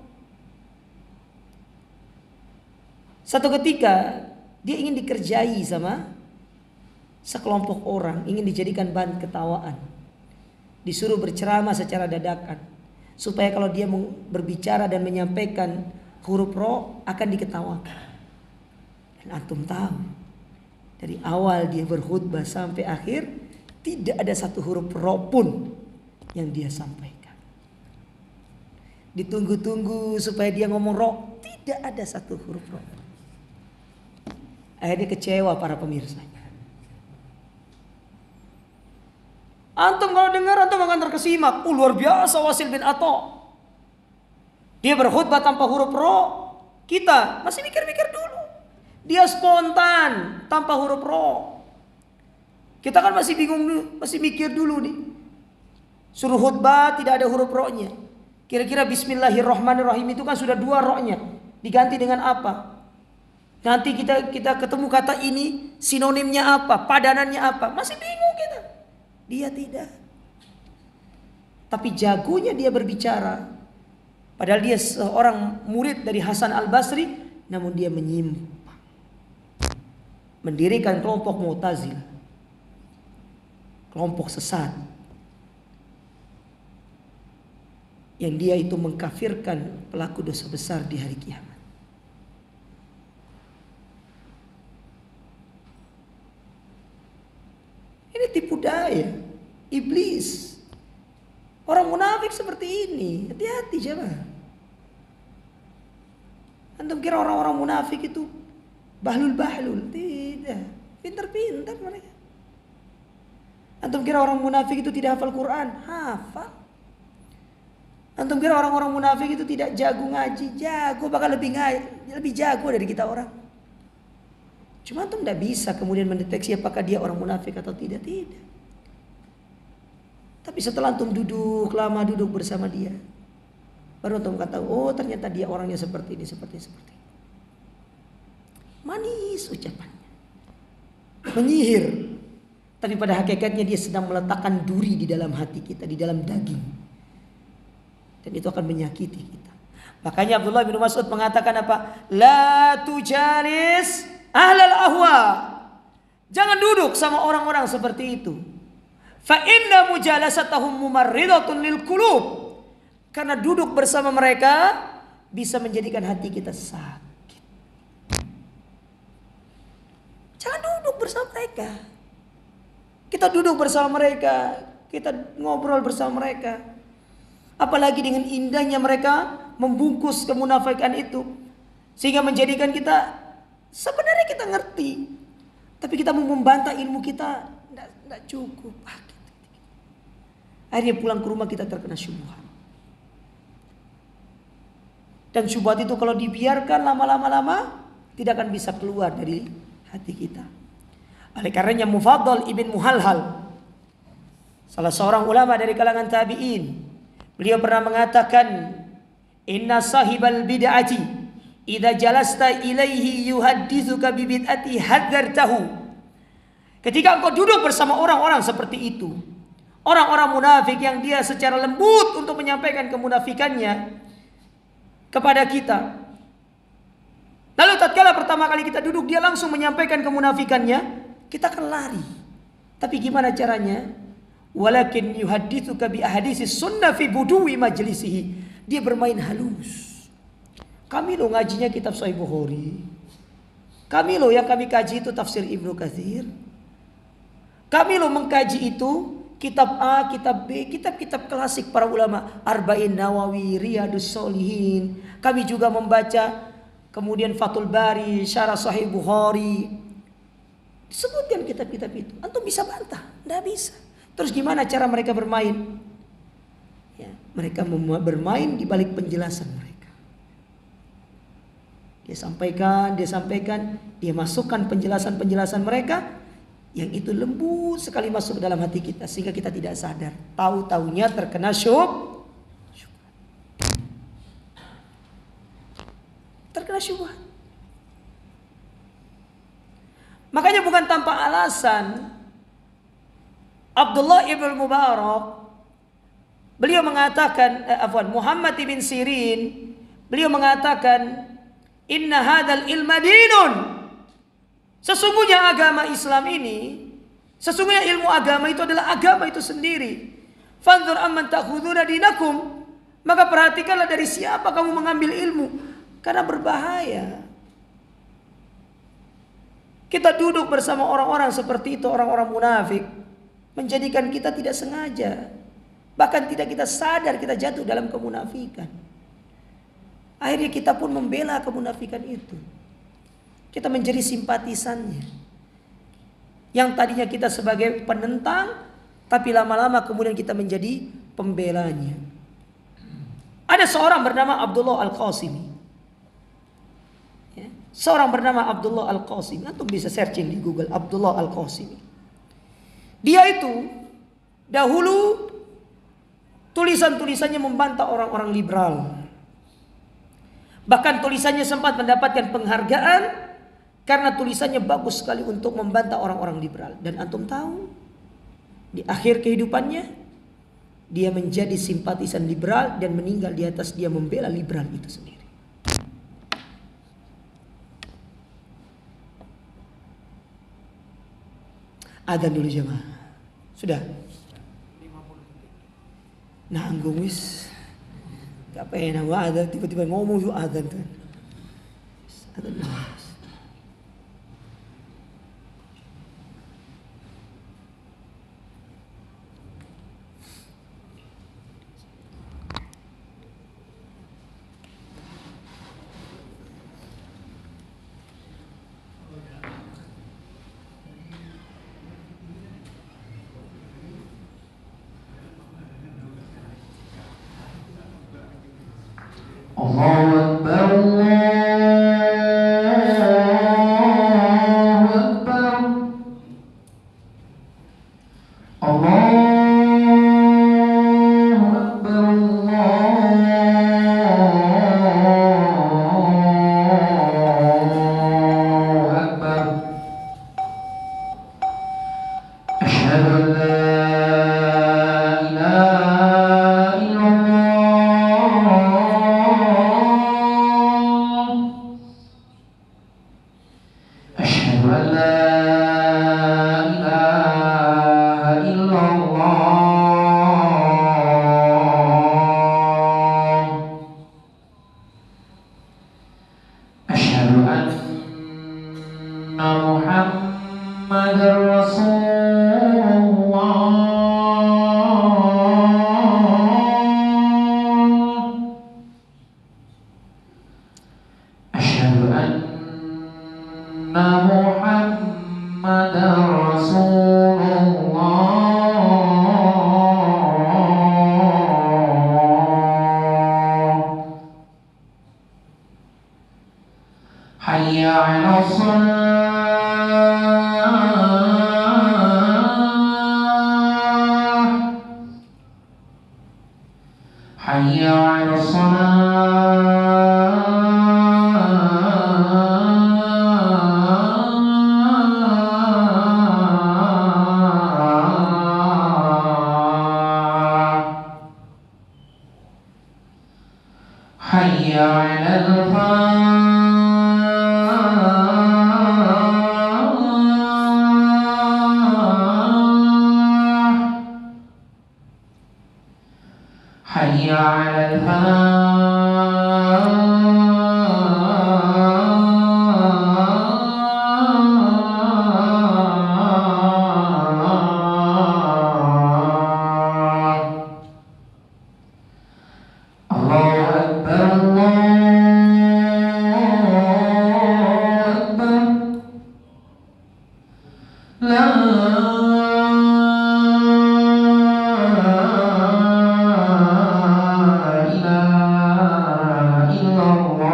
S1: Satu ketika dia ingin dikerjai sama sekelompok orang, ingin dijadikan bahan ketawaan, disuruh berceramah secara dadakan, supaya kalau dia berbicara dan menyampaikan huruf ro akan diketawakan. Dan antum tahu, dari awal dia berkhutbah sampai akhir tidak ada satu huruf ro pun yang dia sampaikan. Ditunggu-tunggu supaya dia ngomong ro, tidak ada satu huruf ro. Akhirnya kecewa para pemirsanya. Antum kalau dengar antum akan terkesimak. Luar biasa Wasil bin Atha. Dia berkhutbah tanpa huruf ro. Kita masih mikir-mikir dulu. Dia spontan tanpa huruf ro. Kita kan masih bingung dulu, masih mikir dulu nih. Suruh khutbah tidak ada huruf ro-nya. Kira-kira bismillahirrahmanirrahim itu kan sudah 2 ro-nya. Diganti dengan apa? Nanti kita ketemu kata ini sinonimnya apa? Padanannya apa? Masih bingung kita. Dia tidak. Tapi jagonya dia berbicara. Padahal dia seorang murid dari Hasan al-Basri, namun dia menyimpang. Mendirikan kelompok Mu'tazilah. Kelompok sesat. Yang dia itu mengkafirkan pelaku dosa besar di hari kiamat. Ini tipu daya iblis. Orang munafik seperti ini, hati-hati jangan. Antum kira orang-orang munafik itu bahlul-bahlul? Tidak, pintar-pintar mereka. Antum kira orang munafik itu tidak hafal Quran? Hafal. Antum kira orang-orang munafik itu tidak jago ngaji? Jago, bahkan lebih jago dari kita orang. Cuma antum tidak bisa kemudian mendeteksi apakah dia orang munafik atau tidak. Tidak. Tapi setelah antum lama duduk bersama dia, baru antum kata, oh ternyata dia orangnya seperti ini, seperti ini. Manis ucapannya, menyihir. Tapi pada hakikatnya dia sedang meletakkan duri di dalam hati kita, di dalam daging. Dan itu akan menyakiti kita. Makanya Abdullah bin Mas'ud mengatakan apa? La tujalis ahlal ahwa. Jangan duduk sama orang-orang seperti itu. Fa inna mujalasatahum mumarridatun lil qulub. Karena duduk bersama mereka bisa menjadikan hati kita sakit. Jangan duduk bersama mereka. Kita duduk bersama mereka, kita ngobrol bersama mereka. Apalagi dengan indahnya mereka membungkus kemunafikan itu, sehingga menjadikan kita sebenarnya kita ngerti, tapi kita mau membantah ilmu kita tidak cukup. Akhirnya pulang ke rumah kita terkena syubhat. Dan syubhat itu kalau dibiarkan lama-lama tidak akan bisa keluar dari hati kita. Oleh karenanya Mufaddal ibn Muhalhal, salah seorang ulama dari kalangan tabi'in, beliau pernah mengatakan, inna sahibal bid'ati idza jalasta ilaihi yuhadditsuka bi bid'ati hadzartahu. Ketika engkau duduk bersama orang-orang seperti itu, orang-orang munafik yang dia secara lembut untuk menyampaikan kemunafikannya kepada kita, lalu tatkala pertama kali kita duduk dia langsung menyampaikan kemunafikannya, kita akan lari. Tapi gimana caranya? Walakin yuhadditsuka bi ahaditsis sunnah fi buduwi majlisihi. Dia bermain halus. Kami loh ngajinya kitab Sahih Bukhari. Kami loh yang kami kaji itu tafsir Ibnu Katsir. Kami loh mengkaji itu kitab A, kitab B, kitab-kitab klasik para ulama, Arba'in Nawawi, Riyadus Shalihin. Kami juga membaca kemudian Fathul Bari, Syarah Sahih Bukhari. Disebutkan kitab-kitab itu. Antum bisa bantah? Tidak bisa. Terus gimana cara mereka bermain? Ya, mereka bermain di balik penjelasan mereka. Dia sampaikan, dia masukkan penjelasan-penjelasan mereka yang itu lembut sekali masuk ke dalam hati kita sehingga kita tidak sadar. Tahu-taunya terkena syubhat. Makanya bukan tanpa alasan Abdullah ibn Mubarak beliau mengatakan Muhammad ibn Sirin beliau mengatakan inna hadzal ilma dinun. Sesungguhnya agama Islam ini, sesungguhnya ilmu agama itu adalah agama itu sendiri. Fanzur amman ta'khuduna dinakum. Maka perhatikanlah dari siapa kamu mengambil ilmu, karena berbahaya. Kita duduk bersama orang-orang seperti itu, orang-orang munafik, menjadikan kita tidak sengaja, bahkan tidak kita sadar kita jatuh dalam kemunafikan. Akhirnya kita pun membela kemunafikan itu. Kita menjadi simpatisannya. Yang tadinya kita sebagai penentang, tapi lama-lama kemudian kita menjadi pembelanya. Ada seorang bernama Abdullah Al-Qasimi. Ya, seorang bernama Abdullah Al-Qasimi. Antum bisa searching di Google Abdullah Al-Qasimi. Dia itu dahulu tulisan-tulisannya membantah orang-orang liberal. Bahkan tulisannya sempat mendapatkan penghargaan karena tulisannya bagus sekali untuk membantah orang-orang liberal. Dan antum tahu, di akhir kehidupannya dia menjadi simpatisan liberal dan meninggal di atas dia membela liberal itu sendiri. Adzan dulu jemaah. Sudah? Nanggung wis. Gak pengen ada tiba-tiba ngomong yuk adzan tuh. Adzan dulu.
S2: Allahu Akbar, Allahu Akbar, Allahu Akbar. Asyhadu an la hayya 'ala shalah, hayya 'ala shalah. على الفلاح الله أكبر لا إله إلا الله.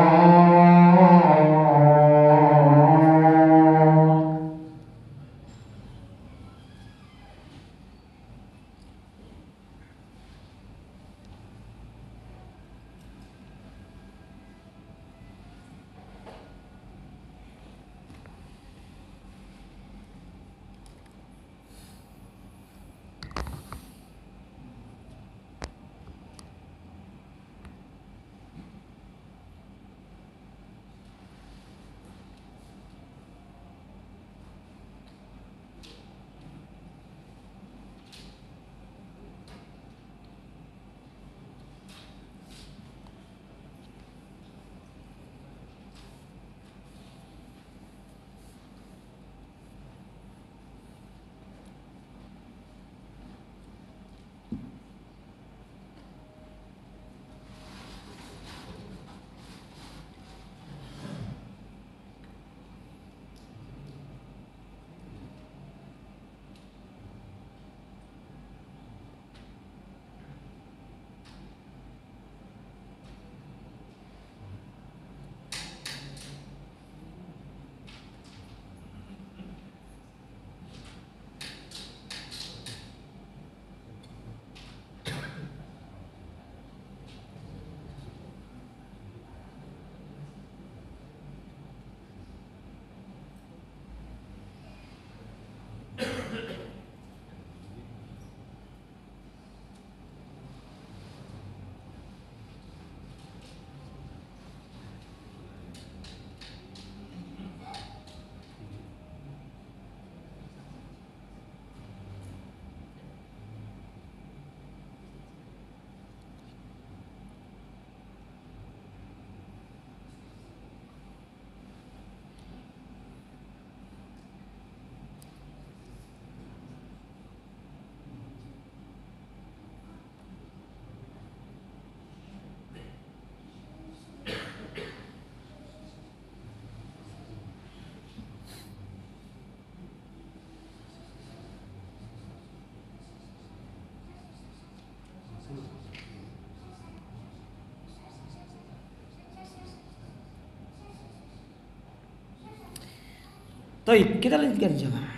S1: Baik, kita lanjutkan jemaah.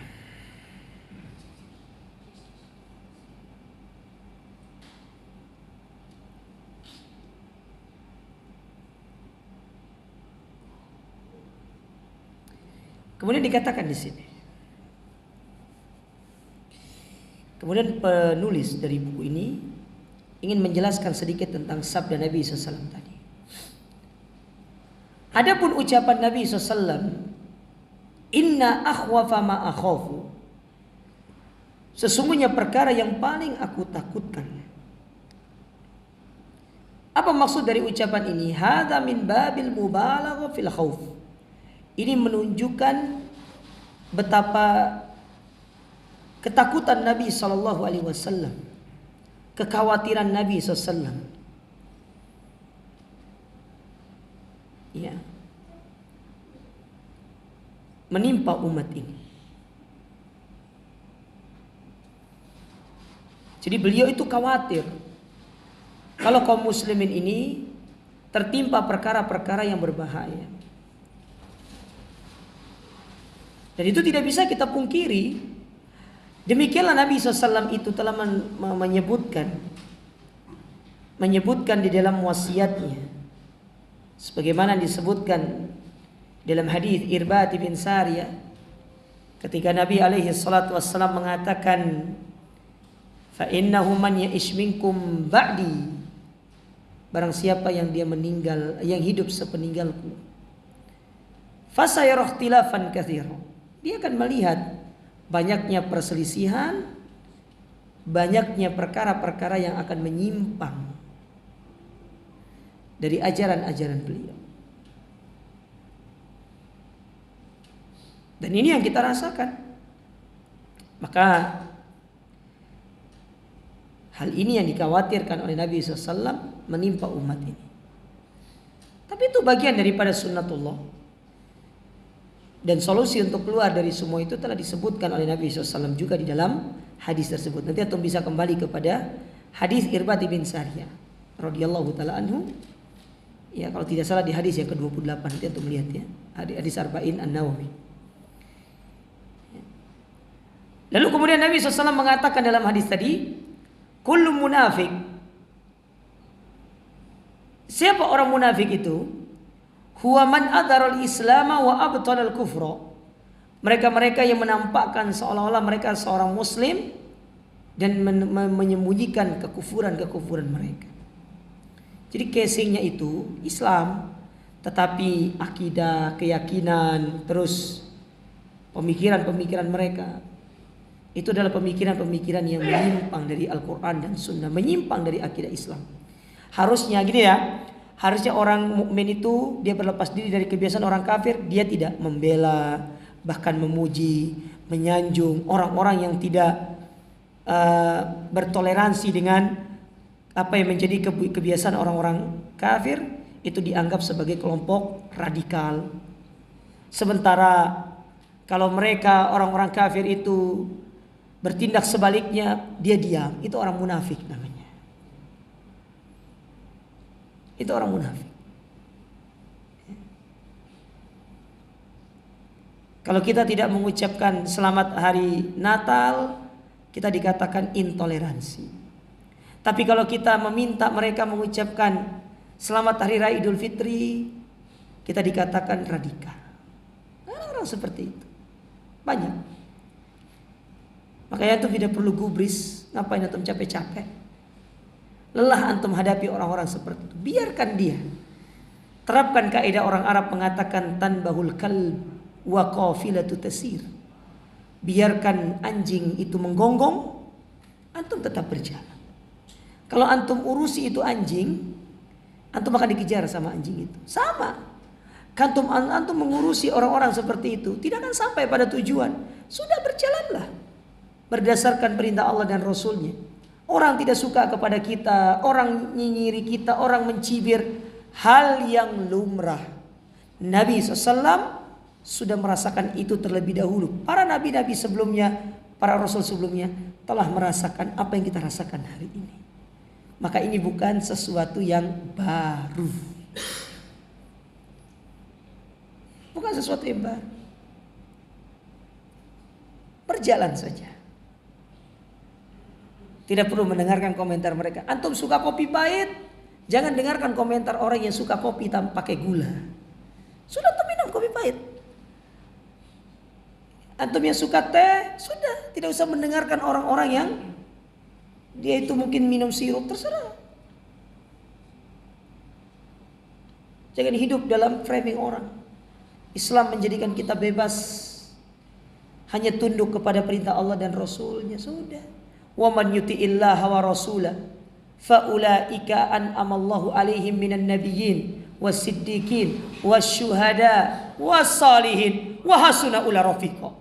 S1: Kemudian dikatakan di sini. Kemudian penulis dari buku ini ingin menjelaskan sedikit tentang sabda Nabi SAW tadi. Adapun ucapan Nabi SAW, inna akhwafa ma akhafu, sesungguhnya perkara yang paling aku takutkan. Apa maksud dari ucapan ini? Hadza min babil mubalaghah fil khauf. Ini menunjukkan betapa ketakutan Nabi SAW, kekhawatiran Nabi SAW. Ya, menimpa umat ini. Jadi beliau itu khawatir kalau kaum muslimin ini tertimpa perkara-perkara yang berbahaya. Dan itu tidak bisa kita pungkiri. Demikianlah Nabi SAW itu telah menyebutkan di dalam wasiatnya, sebagaimana disebutkan dalam hadis Irbad bin Sariyah, ketika Nabi alaihi salatu wassalam mengatakan, fa innahu man ya'ish minkum ba'di, barang siapa yang dia meninggal, yang hidup sepeninggalku, fasayara ikhtilafan katsiran, dia akan melihat banyaknya perselisihan, banyaknya perkara-perkara yang akan menyimpang. dari ajaran-ajaran beliau. Dan ini yang kita rasakan. Maka hal ini yang dikhawatirkan oleh Nabi SAW menimpa umat ini. Tapi itu bagian daripada sunnatullah. Dan solusi untuk keluar dari semua itu telah disebutkan oleh Nabi SAW juga di dalam hadis tersebut. Nanti antum bisa kembali kepada hadis Irbad bin Sariyah radhiyallahu taala anhu. Ya, kalau tidak salah di hadis yang ke-28 nanti antum lihat ya. Hadis Arba'in An-Nawawi. Lalu kemudian Nabi SAW mengatakan dalam hadis tadi, kullu munafik. Siapa orang munafik itu? Huwa man adharul islama wa abtalal kufra. Mereka-mereka yang menampakkan seolah-olah mereka seorang muslim dan menyembunyikan kekufuran-kekufuran mereka. Jadi casingnya itu Islam, tetapi akidah, keyakinan, terus pemikiran-pemikiran mereka itu adalah pemikiran-pemikiran yang menyimpang dari Al-Quran dan Sunnah, menyimpang dari akidah Islam. Harusnya gini ya, harusnya orang mukmin itu dia berlepas diri dari kebiasaan orang kafir. Dia tidak membela, bahkan memuji, menyanjung orang-orang yang tidak bertoleransi dengan apa yang menjadi kebiasaan orang-orang kafir. Itu dianggap sebagai kelompok radikal. Sementara kalau mereka orang-orang kafir itu bertindak sebaliknya, dia diam. Itu orang munafik namanya. Itu orang munafik. Kalau kita tidak mengucapkan selamat hari Natal, kita dikatakan intoleransi. Tapi kalau kita meminta mereka mengucapkan selamat hari raya Idul Fitri, kita dikatakan radikal. Orang-orang seperti itu banyak. Makanya antum tidak perlu gubris. Ngapain antum capek-capek? Lelah antum hadapi orang-orang seperti itu. Biarkan dia. Terapkan kaidah orang Arab mengatakan tanbahul kalb wa qafilatu tasir. Biarkan anjing itu menggonggong, antum tetap berjalan. Kalau antum urusi itu anjing, antum akan dikejar sama anjing itu. Sama. Antum mengurusi orang-orang seperti itu, tidak akan sampai pada tujuan. Sudah berjalanlah berdasarkan perintah Allah dan Rasulnya. Orang tidak suka kepada kita, orang nyinyiri kita, orang mencibir, hal yang lumrah. Nabi SAW sudah merasakan itu terlebih dahulu. Para nabi-nabi sebelumnya, para rasul sebelumnya telah merasakan apa yang kita rasakan hari ini. Maka ini bukan sesuatu yang baru. Bukan sesuatu yang baru. Berjalan saja. Tidak perlu mendengarkan komentar mereka. Antum suka kopi pahit, jangan dengarkan komentar orang yang suka kopi tanpa pakai gula. Sudah antum minum kopi pahit. Antum yang suka teh, sudah tidak usah mendengarkan orang-orang yang dia itu mungkin minum sirup, terserah. Jangan hidup dalam framing orang. Islam menjadikan kita bebas, hanya tunduk kepada perintah Allah dan Rasulnya, sudah. Wa man yuti'illaha wa rasulah fa ulaika an'amallahu alaihim minan nabiyyin was-siddiqin wasyuhada was-salihin wa hasuna ula rafiqa.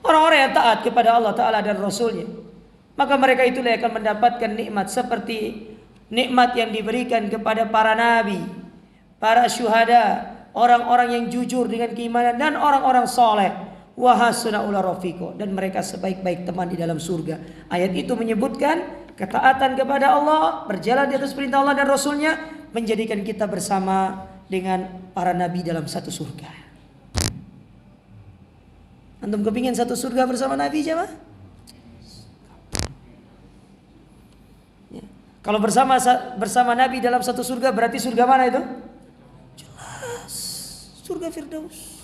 S1: Orang-orang yang taat kepada Allah Ta'ala dan Rasulnya, maka mereka itulah yang akan mendapatkan nikmat seperti nikmat yang diberikan kepada para nabi, para syuhada, orang-orang yang jujur dengan keimanan, dan orang-orang soleh. Wahasuna ula rafiqo, dan mereka sebaik-baik teman di dalam surga. Ayat itu menyebutkan ketaatan kepada Allah, berjalan di atas perintah Allah dan Rasulnya, menjadikan kita bersama dengan para nabi dalam satu surga. Antum kepingin satu surga bersama nabi jemaah? Ya. Kalau bersama nabi dalam satu surga, berarti surga mana itu? Jelas, surga Firdaus.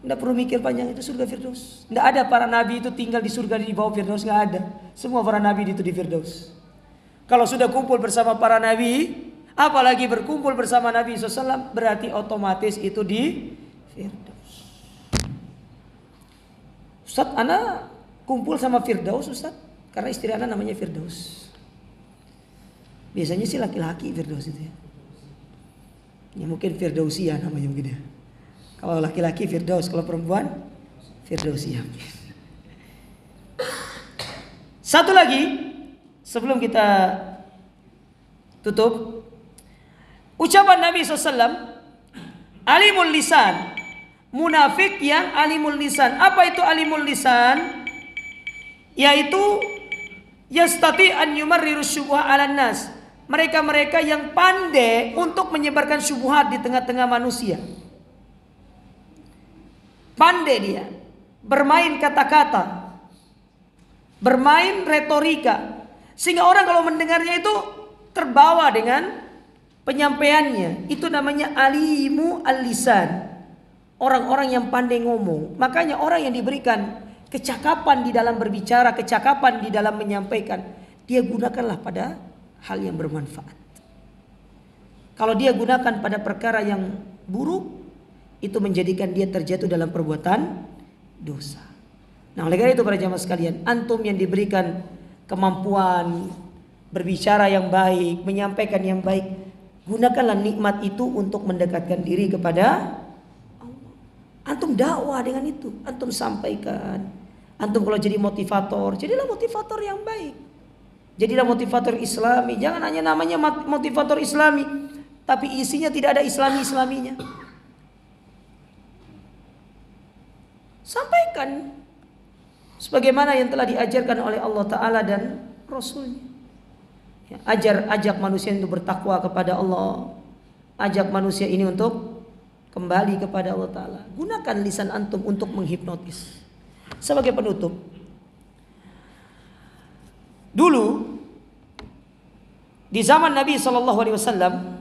S1: Tidak perlu mikir panjang, itu surga Firdaus. Tidak ada para nabi itu tinggal di surga di bawah Firdaus, nggak ada. Semua para nabi itu di Firdaus. Kalau sudah kumpul bersama para nabi, apalagi berkumpul bersama Nabi SAW, berarti otomatis itu di Firdaus. Ustaz, ana kumpul sama Firdaus Ustaz, karena istri ana namanya Firdaus. Biasanya sih laki-laki Firdaus itu ya. Ya mungkin Firdausia namanya mungkin ya. Kalau laki-laki Firdaus, kalau perempuan Firdausia. Satu lagi sebelum kita tutup, ucapan Nabi SAW, alimul lisan, munafik yang alimul lisan. Apa itu alimul lisan? Yaitu yastati an yumarriru syubha 'alan nas. Mereka-mereka yang pandai untuk menyebarkan syubhat di tengah-tengah manusia. Pandai dia bermain kata-kata, bermain retorika, sehingga orang kalau mendengarnya itu terbawa dengan penyampaiannya. Itu namanya alimu al-lisan. Orang-orang yang pandai ngomong. Makanya orang yang diberikan kecakapan di dalam berbicara, kecakapan di dalam menyampaikan, dia gunakanlah pada hal yang bermanfaat. Kalau dia gunakan pada perkara yang buruk, itu menjadikan dia terjatuh dalam perbuatan dosa. Nah, oleh karena itu para jamaah sekalian, antum yang diberikan kemampuan berbicara yang baik, menyampaikan yang baik, gunakanlah nikmat itu untuk mendekatkan diri kepada Allah. Antum dakwah dengan itu, antum sampaikan. Antum kalau jadi motivator, jadilah motivator yang baik. Jadilah motivator Islami. Jangan hanya namanya motivator Islami, tapi isinya tidak ada Islami-Islaminya. Sampaikan sebagaimana yang telah diajarkan oleh Allah Ta'ala dan Rasulnya. Ya, ajak manusia untuk bertakwa kepada Allah. Ajak manusia ini untuk kembali kepada Allah Ta'ala. Gunakan lisan antum untuk menghipnotis. Sebagai penutup, dulu di zaman Nabi SAW,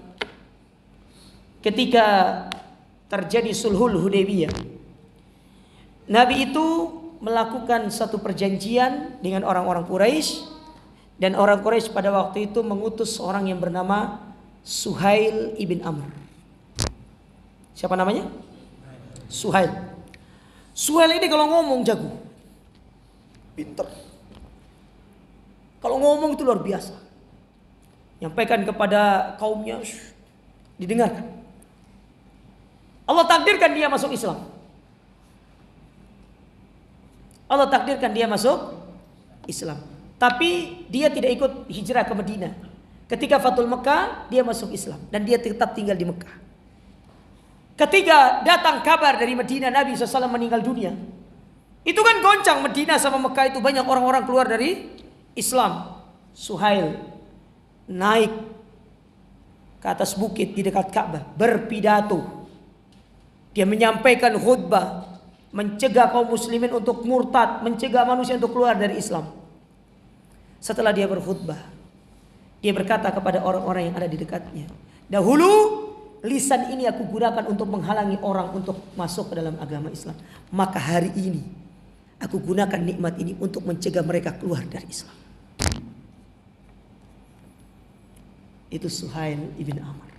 S1: ketika terjadi sulhul Hudaybiyah, Nabi itu melakukan satu perjanjian dengan orang-orang Quraisy, dan orang Quraisy pada waktu itu mengutus seorang yang bernama Suhail ibn Amr. Siapa namanya? Suhail. Suhail ini kalau ngomong jago, pinter. Kalau ngomong itu luar biasa. Nyampaikan kepada kaumnya, didengarkan. Allah takdirkan dia masuk Islam. Allah takdirkan dia masuk Islam. Tapi dia tidak ikut hijrah ke Madinah. Ketika Fathul Mekah, dia masuk Islam. Dan dia tetap tinggal di Mekah. Ketika datang kabar dari Madinah, Nabi SAW meninggal dunia. Itu kan goncang Madinah sama Mekah itu. Banyak orang-orang keluar dari Islam. Suhail naik ke atas bukit di dekat Ka'bah, berpidato. Dia menyampaikan khutbah, mencegah kaum muslimin untuk murtad, mencegah manusia untuk keluar dari Islam. Setelah dia berkhutbah, dia berkata kepada orang-orang yang ada di dekatnya, dahulu lisan ini aku gunakan untuk menghalangi orang untuk masuk ke dalam agama Islam. Maka hari ini aku gunakan nikmat ini untuk mencegah mereka keluar dari Islam. Itu Suhail ibn Amr.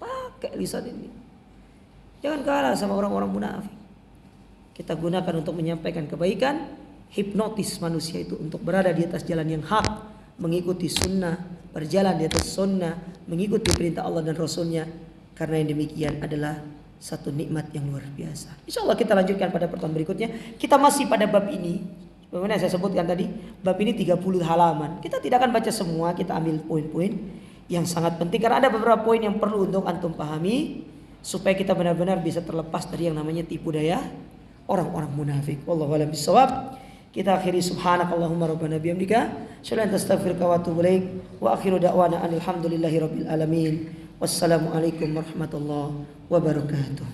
S1: Pakai lisan ini. Jangan kalah sama orang-orang munafik. Kita gunakan untuk menyampaikan kebaikan, hipnotis manusia itu untuk berada di atas jalan yang hak, mengikuti sunnah, berjalan di atas sunnah, mengikuti perintah Allah dan Rasulnya. Karena yang demikian adalah satu nikmat yang luar biasa. Insya Allah kita lanjutkan pada pertemuan berikutnya. Kita masih pada bab ini. Bagaimana saya sebutkan tadi, bab ini 30 halaman. Kita tidak akan baca semua, kita ambil poin-poin yang sangat penting. Karena ada beberapa poin yang perlu untuk antum pahami, supaya kita benar-benar bisa terlepas dari yang namanya tipu daya orang-orang munafik. Wallahu a'lam bishawab. Kita akhiri subhanakallahumma rabbana bihamdika, asyhadu an la ilaha illa anta astaghfiruka wa atubu ilaik. Wa akhiru da'wana alhamdulillahi rabbil alamin. Wassalamualaikum warahmatullahi wabarakatuh.